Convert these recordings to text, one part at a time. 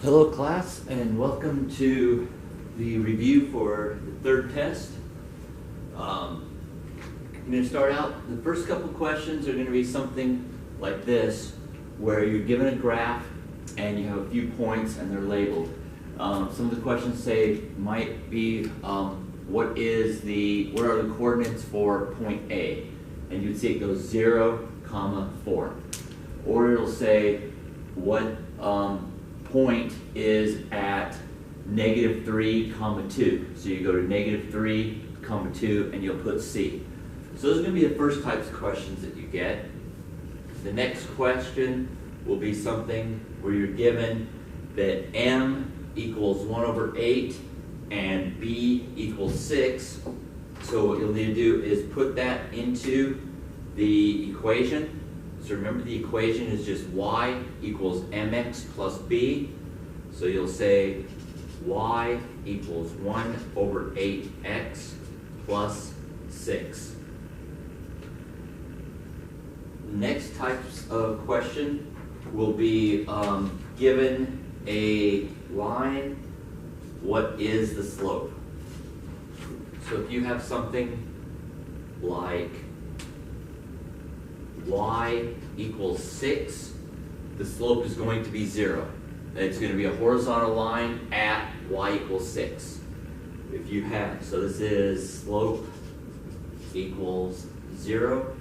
Hello class, and welcome to the review for the third test. I'm going to start out, the first couple questions are going to be something like this, where you're given a graph and you have a few points and they're labeled. Some of the questions might be, what are the coordinates for point A? And you'd see it goes 0, 4. Or it'll say what point is at -3, 2. So you go to -3, 2, and you'll put C. So those are going to be the first types of questions that you get. The next question will be something where you're given that M equals 1/8 and B equals 6. So what you'll need to do is put that into the equation. So remember, the equation is just y equals mx plus b. So you'll say y equals 1/8x plus 6. Next types of question will be given a line, what is the slope? So if you have something like y equals 6, the slope is going to be 0. It's going to be a horizontal line at y equals 6. If you have, so this is slope equals 0.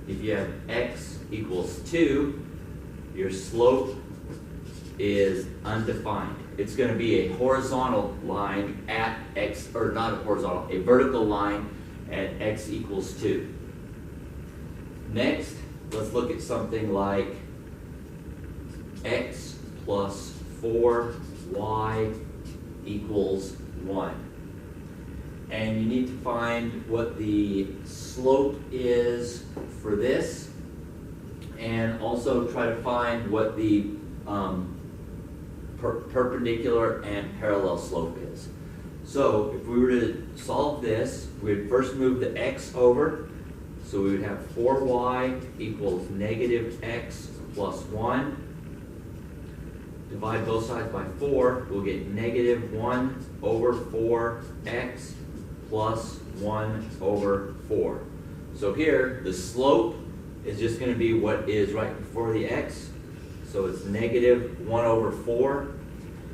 If you have x equals 2, your slope is undefined. It's going to be a horizontal line at x, or not a horizontal, a vertical line at x equals 2. Next, let's look at something like x plus 4y equals 1. And you need to find what the slope is for this, and also try to find what the perpendicular and parallel slope is. So if we were to solve this, we'd first move the x over. So we would have 4y equals -x plus 1. Divide both sides by 4, we'll get -1/4x plus 1/4. So here, the slope is just going to be what is right before the x. So it's -1/4.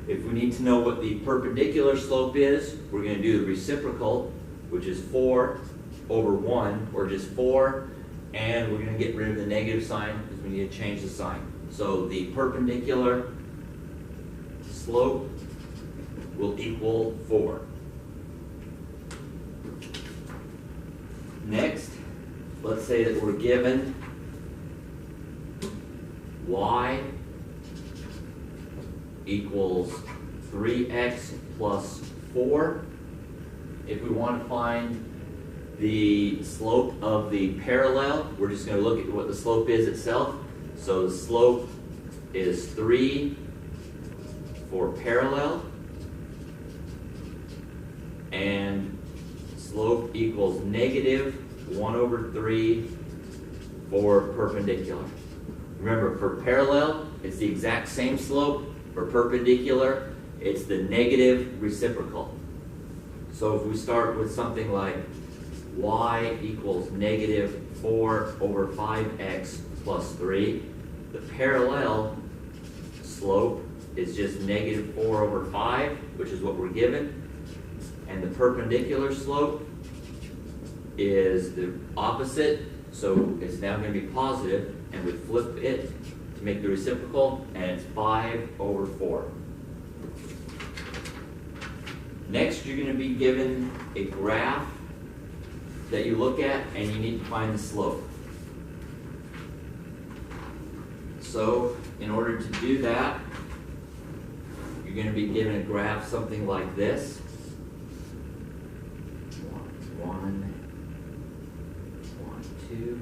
If we need to know what the perpendicular slope is, we're going to do the reciprocal, which is 4/1, or just 4, and we're going to get rid of the negative sign because we need to change the sign. So the perpendicular slope will equal 4. Next, let's say that we're given y equals 3x plus 4. If we want to find the slope of the parallel, we're just going to look at what the slope is itself. So the slope is 3 for parallel, and slope equals -1/3 for perpendicular. Remember, for parallel, it's the exact same slope. For perpendicular, it's the negative reciprocal. So if we start with something like y equals -4/5x plus 3, the parallel slope is just -4/5, which is what we're given, and the perpendicular slope is the opposite, so it's now going to be positive, and we flip it to make the reciprocal, and it's 5/4. Next, you're going to be given a graph that you look at, and you need to find the slope. So in order to do that, you're going to be given a graph something like this. 1, 2.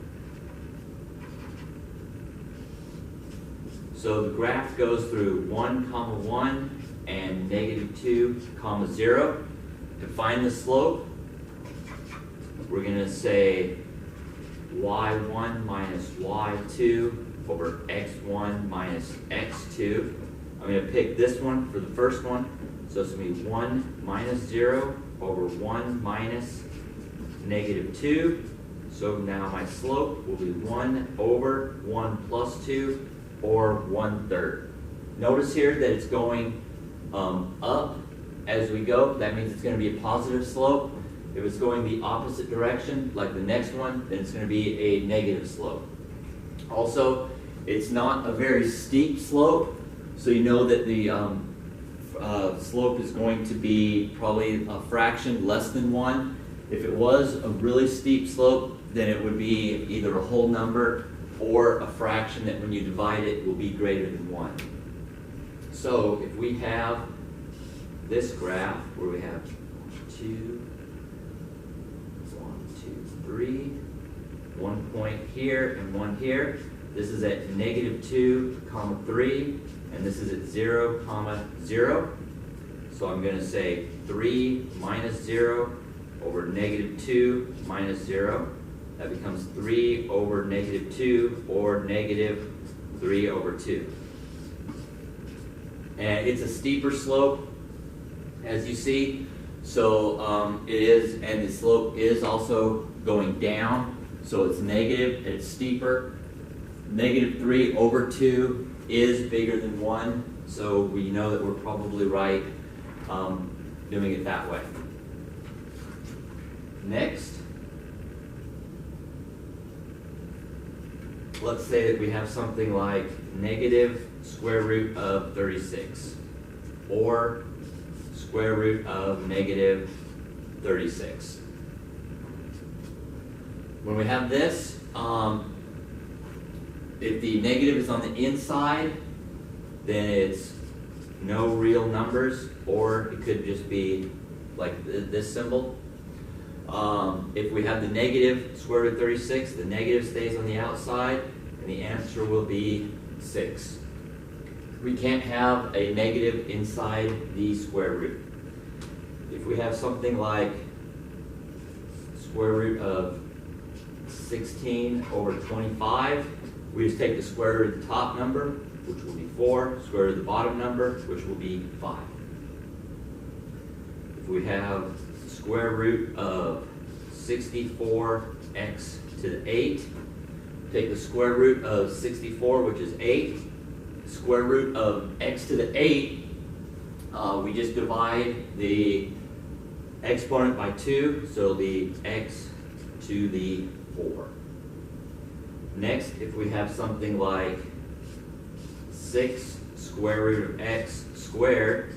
So the graph goes through 1, 1 and -2, 0. To find the slope, we're going to say y1 minus y2 over x1 minus x2. I'm I'm going to pick this one for the first one. So it's going to be 1 minus 0 over 1 minus negative 2. So now my slope will be 1 over 1 plus 2, or 1/3. Notice here that it's going up as we go. That means it's going to be a positive slope. If it's going the opposite direction, like the next one, then it's going to be a negative slope. Also, it's not a very steep slope, so you know that the slope is going to be probably a fraction less than 1. If it was a really steep slope, then it would be either a whole number or a fraction that when you divide it will be greater than 1. So if we have this graph where we have 2, 1 point here and 1 here. This is at negative 2, 3, and this is at 0, 0. So I'm going to say 3 minus 0 over negative 2 minus 0. That becomes 3 over negative 2, or negative 3 over 2. And it's a steeper slope, as you see. So it is, and the slope is also going down. So it's negative, it's steeper. Negative 3 over 2 is bigger than 1. So we know that we're probably right doing it that way. Next, let's say that we have something like negative square root of 36, or square root of negative 36. When we have this, if the negative is on the inside, then it's no real numbers, or it could just be like this symbol. If we have the negative square root of 36, the negative stays on the outside, and the answer will be 6. We can't have a negative inside the square root. If we have something like square root of 16 over 25, we just take the square root of the top number, which will be 4, square root of the bottom number, which will be 5. If we have square root of 64x to the 8, take the square root of 64, which is 8, square root of x to the 8, we just divide the exponent by 2, so it'll be x to the 4. Next, if we have something like 6 square root of x squared,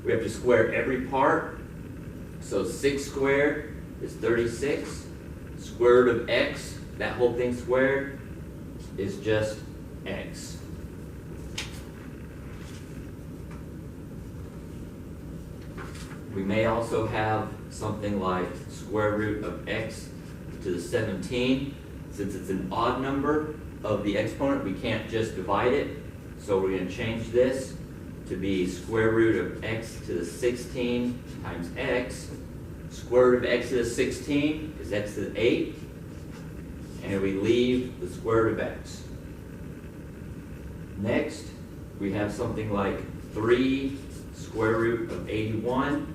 we have to square every part. So 6 squared is 36. Square root of x, that whole thing squared, is just x. We may also have something like square root of x to the 17. Since it's an odd number of the exponent, we can't just divide it. So we're going to change this to be square root of x to the 16 times x. Square root of x to the 16 is x to the 8. And we leave the square root of x. Next, we have something like 3 square root of 81.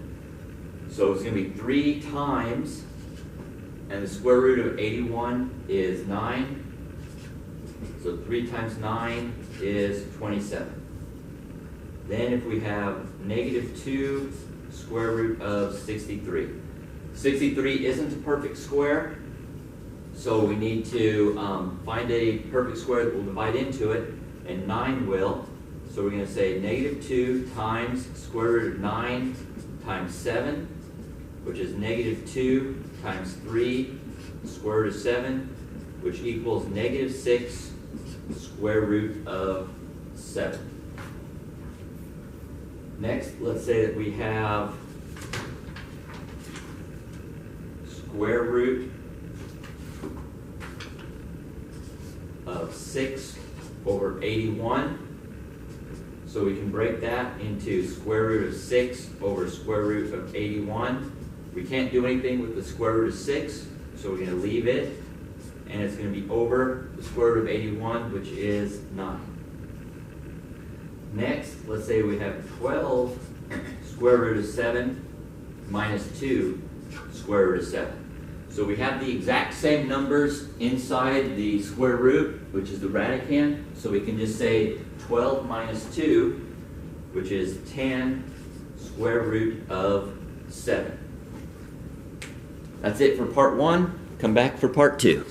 So it's going to be 3 times, and the square root of 81 is 9. So 3 times 9 is 27. Then if we have negative 2 square root of 63. 63 isn't a perfect square, so we need to find a perfect square that will divide into it, and 9 will. So we're going to say negative 2 times square root of 9 times 7, which is negative 2 times 3 square root of 7, which equals negative 6 square root of 7. Next, let's say that we have square root of 6 over 81. So we can break that into square root of 6 over square root of 81. We can't do anything with the square root of 6, so we're going to leave it. And it's going to be over the square root of 81, which is 9. Next, let's say we have 12 square root of 7 minus 2 square root of 7. So we have the exact same numbers inside the square root, which is the radicand. So we can just say 12 minus 2, which is 10 square root of 7. That's it for part 1. Come back for part 2.